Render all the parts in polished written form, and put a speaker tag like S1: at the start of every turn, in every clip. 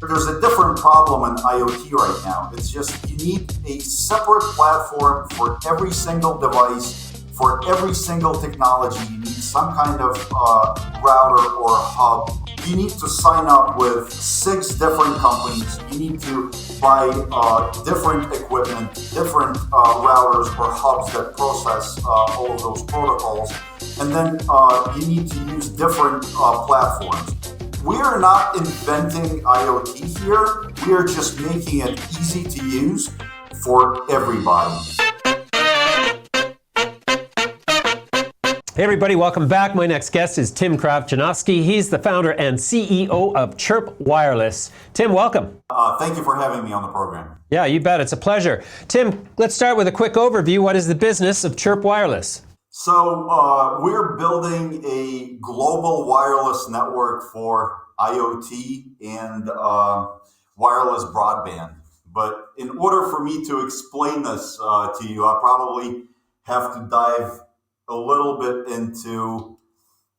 S1: There's a different problem in IoT right now. It's just you need a separate platform for every single device, for every single technology. You need some kind of router or hub. You need to sign up with 6 different companies. You need to buy different equipment, different routers or hubs that process all of those protocols. And then you need to use different platforms. We are not inventing IoT here. We are just making it easy to use for everybody.
S2: Hey everybody, welcome back. My next guest is Tim Kravchunovsky. He's the founder and CEO of Chirp Wireless. Tim, welcome.
S1: Thank you for having me on the program.
S2: Yeah, you bet. It's a pleasure. Tim, let's start with a quick overview. What is the business of Chirp Wireless?
S1: So we're building a global wireless network for IoT and wireless broadband. But in order for me to explain this to you, I probably have to dive a little bit into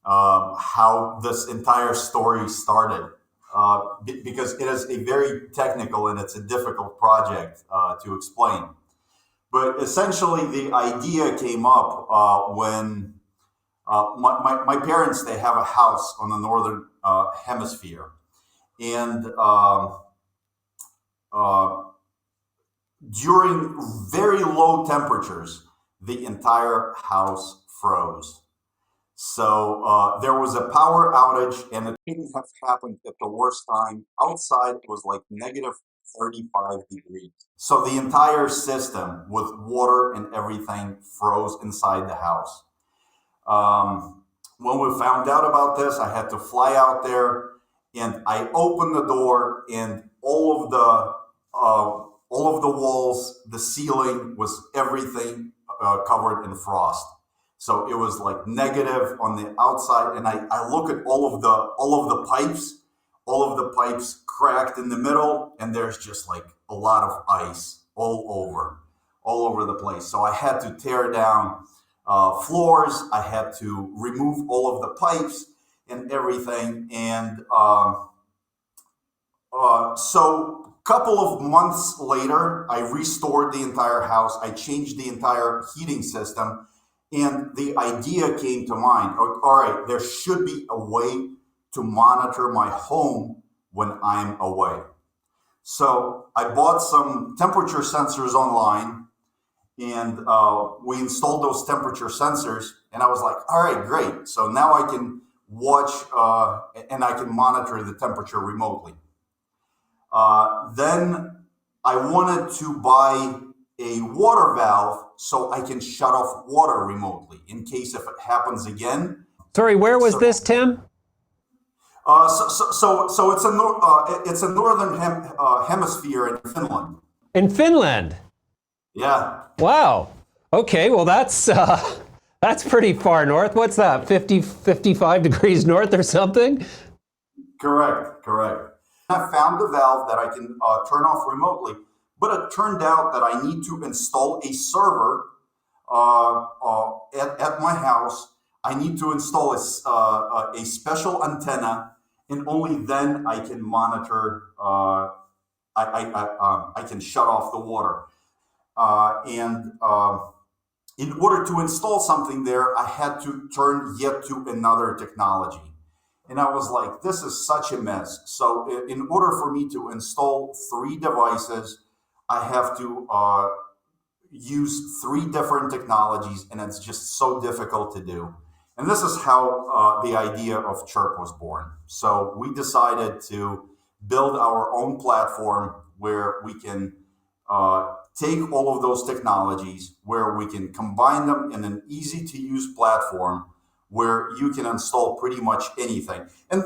S1: how this entire story started, because it is a very technical and it's a difficult project to explain. But essentially, the idea came up when my parents, they have a house on the northern hemisphere. And during very low temperatures, the entire house froze. So there was a power outage, and it couldn't have happened at the worst time. Outside, it was like negative 35 degrees. So the entire system with water and everything froze inside the house. When we found out about this, I had to fly out there, and I opened the door, and all of the walls, the ceiling was everything covered in frost. So it was like negative on the outside, and I look at all of the pipes. All of the pipes cracked in the middle, and there's just like a lot of ice all over the place. So I had to tear down floors. I had to remove all of the pipes and everything. And so a couple of months later, I restored the entire house. I changed the entire heating system, and the idea came to mind. All right, there should be a way to monitor my home when I'm away. So I bought some temperature sensors online, and we installed those temperature sensors, and I was like, all right, great. So now I can watch and I can monitor the temperature remotely. Then I wanted to buy a water valve so I can shut off water remotely in case if it happens again.
S2: Sorry, where was this, Tim?
S1: So it's a northern hemisphere in Finland.
S2: In Finland?
S1: Yeah.
S2: Wow. Okay, well that's pretty far north. What's that, 55 degrees north or something?
S1: Correct. I found a valve that I can turn off remotely, but it turned out that I need to install a server at my house. I need to install a special antenna, and only then I can monitor. I can shut off the water. And in order to install something there, I had to turn yet to another technology. And I was like, this is such a mess. So in order for me to install 3 devices, I have to use 3 different technologies, and it's just so difficult to do. And this is how the idea of Chirp was born. So we decided to build our own platform where we can take all of those technologies, where we can combine them in an easy-to-use platform where you can install pretty much anything. And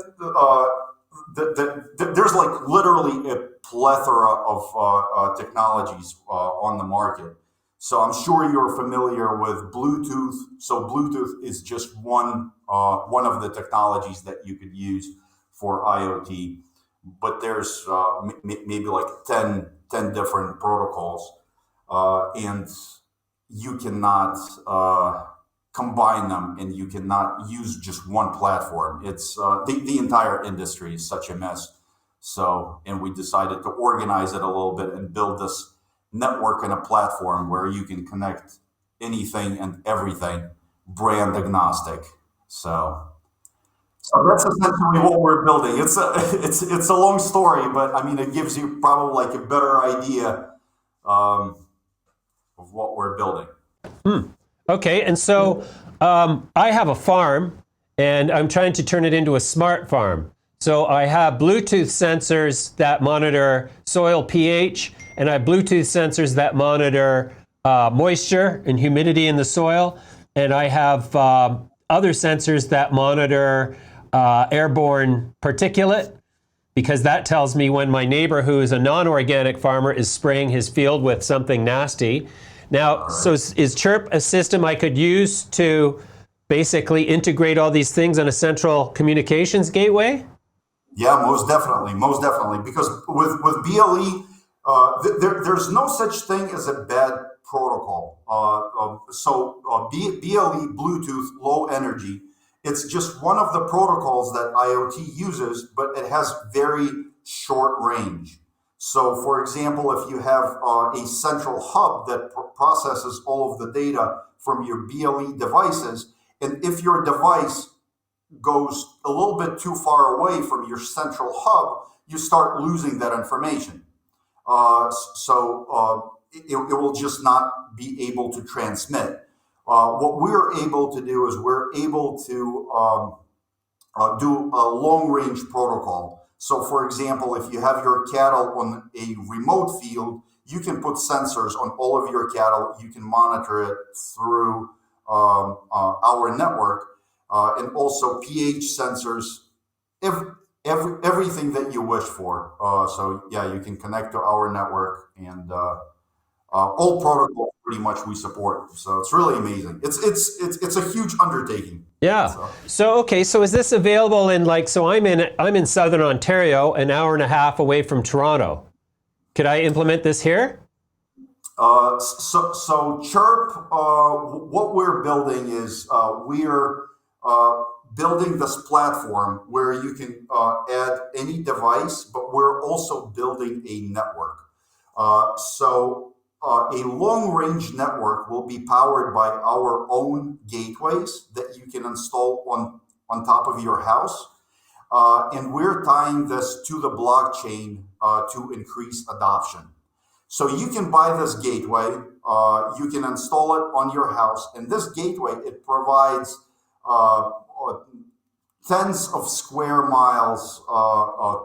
S1: there's like literally a plethora of technologies on the market. So I'm sure you're familiar with Bluetooth. So Bluetooth is just one of the technologies that you could use for IoT. But there's maybe like 10 different protocols, and you cannot combine them, and you cannot use just one platform. It's the entire industry is such a mess. So, and we decided to organize it a little bit and build this network and a platform where you can connect anything and everything, brand agnostic. So that's essentially what we're building. It's a long story, but I mean it gives you probably like a better idea of what we're building.
S2: Okay, and so I have a farm, and I'm trying to turn it into a smart farm. So I have Bluetooth sensors that monitor soil pH, and I have Bluetooth sensors that monitor moisture and humidity in the soil, and I have other sensors that monitor airborne particulate, because that tells me when my neighbor, who is a non-organic farmer, is spraying his field with something nasty. Now, so is Chirp a system I could use to basically integrate all these things on a central communications gateway?
S1: Yeah, most definitely. Because with BLE, there's no such thing as a bad protocol. BLE, Bluetooth Low Energy, it's just one of the protocols that IoT uses, but it has very short range. So, for example, if you have a central hub that processes all of the data from your BLE devices, and if your device goes a little bit too far away from your central hub, you start losing that information. It will just not be able to transmit. What we're able to do is we're able to do a long range protocol. So, for example, if you have your cattle on a remote field, you can put sensors on all of your cattle. You can monitor it through our network, and also pH sensors, everything that you wish for. So, yeah, you can connect to our network, and all protocols pretty much we support. So it's really amazing. It's a huge undertaking.
S2: Yeah. So okay. So is this available in so I'm in Southern Ontario, an hour and a half away from Toronto. Could I implement this here?
S1: So Chirp, what we're building is we're building this platform where you can add any device, but we're also building a network. A long-range network will be powered by our own gateways that you can install on top of your house. And we're tying this to the blockchain to increase adoption. So you can buy this gateway, you can install it on your house, and this gateway, it provides tens of square miles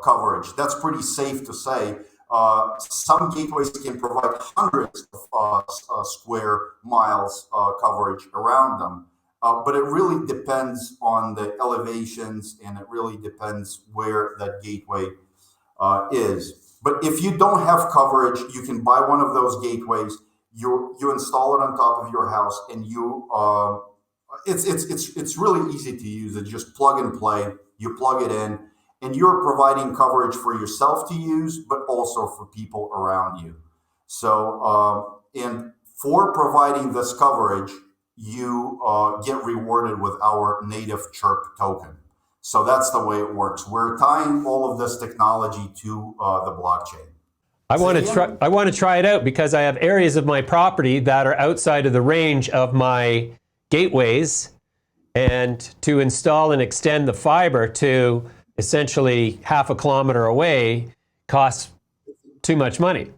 S1: coverage. That's pretty safe to say. Some gateways can provide hundreds of square miles coverage around them, but it really depends on the elevations, and it really depends where that gateway is. But if you don't have coverage, you can buy one of those gateways. You install it on top of your house, and it's really easy to use. It's just plug and play. You plug it in, and you're providing coverage for yourself to use, but also for people around you. So, and for providing this coverage, you get rewarded with our native Chirp token. So that's the way it works. We're tying all of this technology to the blockchain.
S2: I want to try it out, because I have areas of my property that are outside of the range of my gateways, and to install and extend the fiber to essentially half a kilometer away costs too much money.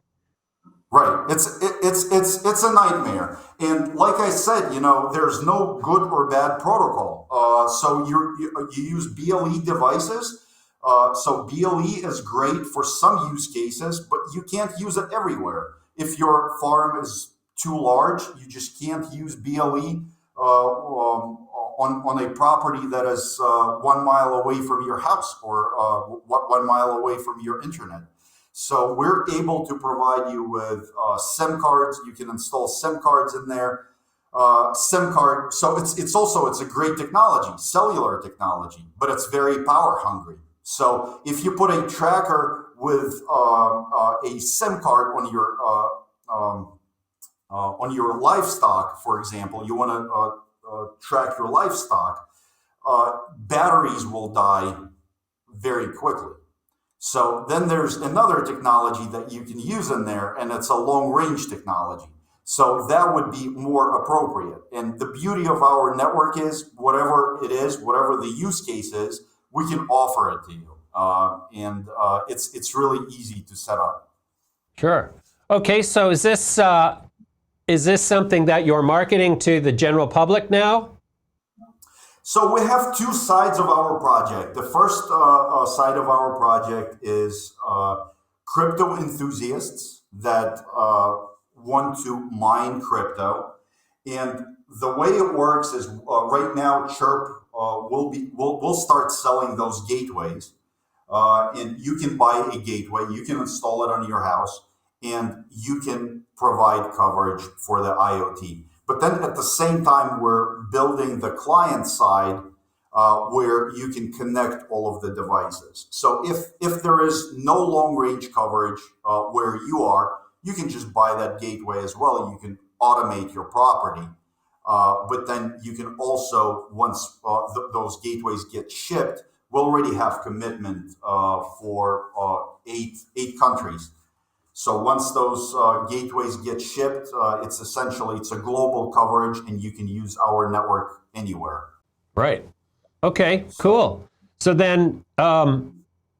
S1: Right. It's a nightmare. And like I said, there's no good or bad protocol. So you use BLE devices. So BLE is great for some use cases, but you can't use it everywhere. If your farm is too large, you just can't use BLE on a property that is 1 mile away from your house, or 1 mile away from your internet. So we're able to provide you with SIM cards. You can install SIM cards in there. SIM card. So it's a great technology, cellular technology, but it's very power hungry. So if you put a tracker with a SIM card on your livestock, for example, you want to track your livestock, batteries will die very quickly. So then there's another technology that you can use in there, and it's a long range technology. So that would be more appropriate. And the beauty of our network is whatever it is, whatever the use case is, we can offer it to you. It's really easy to set up.
S2: Sure. Okay, so is this something that you're marketing to the general public now?
S1: So we have two sides of our project. The first side of our project is crypto enthusiasts that want to mine crypto, and the way it works is right now Chirp will start selling those gateways, and you can buy a gateway, you can install it on your house, and you can provide coverage for the IoT. But then at the same time, we're building the client side where you can connect all of the devices. So if there is no long range coverage where you are, you can just buy that gateway as well. You can automate your property. But then you can also, once those gateways get shipped, we already have commitment for eight countries. So once those gateways get shipped, it's a global coverage, and you can use our network anywhere.
S2: Right. Okay, cool. So then,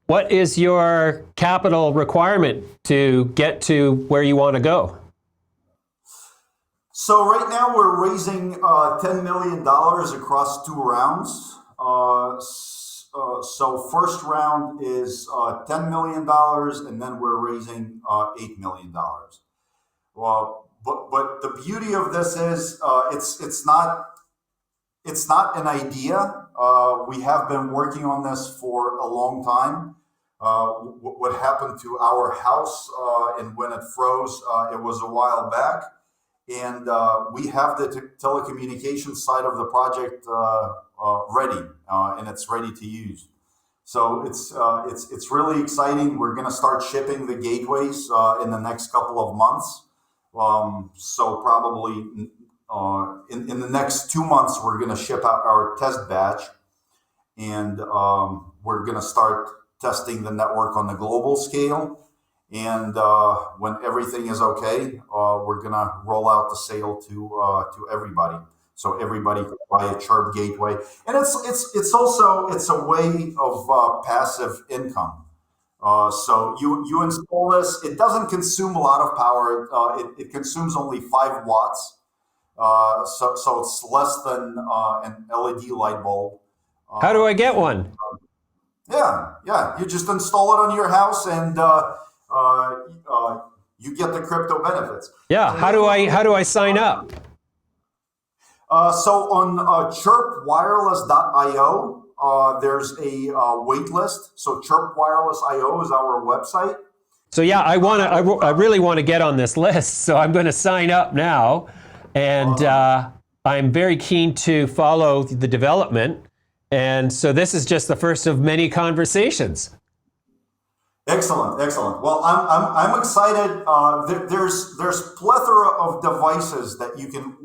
S2: what is your capital requirement to get to where you want to go?
S1: So right now we're raising $10 million across two rounds. So first round is $10 million, and then we're raising $8 million. Well, but the beauty of this is it's not an idea. We have been working on this for a long time. What happened to our house and when it froze, it was a while back. And we have the telecommunications side of the project ready, and it's ready to use. So it's really exciting. We're going to start shipping the gateways in the next couple of months. So probably in the next 2 months, we're going to ship out our test batch, and we're going to start testing the network on the global scale. And when everything is okay, we're going to roll out the sale to everybody. So everybody can buy a Chirp gateway, and it's also a way of passive income. So you install this. It doesn't consume a lot of power. It consumes only 5 watts. So it's less than an LED light bulb.
S2: How do I get one?
S1: Yeah. You just install it on your house, and you get the crypto benefits.
S2: Yeah. How do I sign up?
S1: So on chirpwireless.io, there's a wait list. So chirpwireless.io is our website.
S2: So yeah, I really want to get on this list. So I'm going to sign up now, and I'm very keen to follow the development. And so this is just the first of many conversations.
S1: Excellent. Well, I'm excited. There's plethora of devices that you can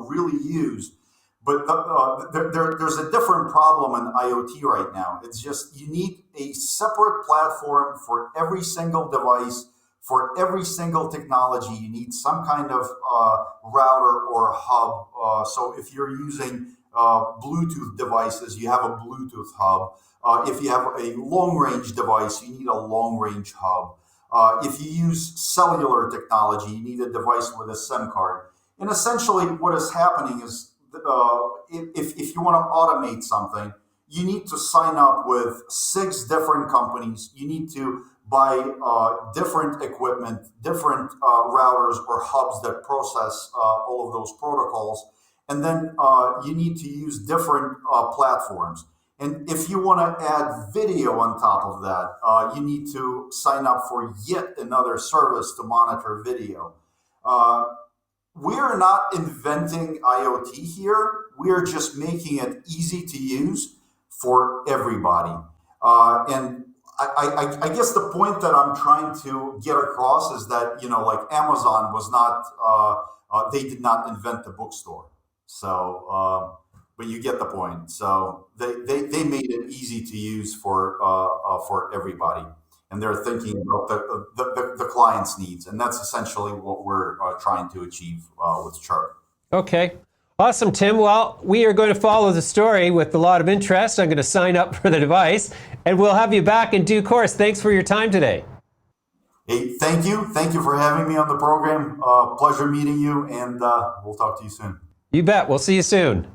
S1: really use, but there's a different problem in IoT right now. It's just you need a separate platform for every single device, for every single technology. You need some kind of router or a hub. So if you're using Bluetooth devices, you have a Bluetooth hub. If you have a long-range device, you need a long-range hub. If you use cellular technology, you need a device with a SIM card. And essentially what is happening is if you want to automate something, you need to sign up with 6 different companies. You need to buy different equipment, different routers or hubs that process all of those protocols. And then you need to use different platforms. And if you want to add video on top of that, you need to sign up for yet another service to monitor video. We are not inventing IoT here. We are just making it easy to use for everybody. And I guess the point that I'm trying to get across is that, like Amazon was not, they did not invent the bookstore. So, but you get the point. So they made it easy to use for everybody. and they're thinking about the client's needs. And that's essentially what we're trying to achieve with Chirp.
S2: Okay. Awesome, Tim. Well, we are going to follow the story with a lot of interest. I'm going to sign up for the device, and we'll have you back in due course. Thanks for your time today.
S1: Hey, thank you. Thank you for having me on the program. Pleasure meeting you, and we'll talk to you soon.
S2: You bet. We'll see you soon.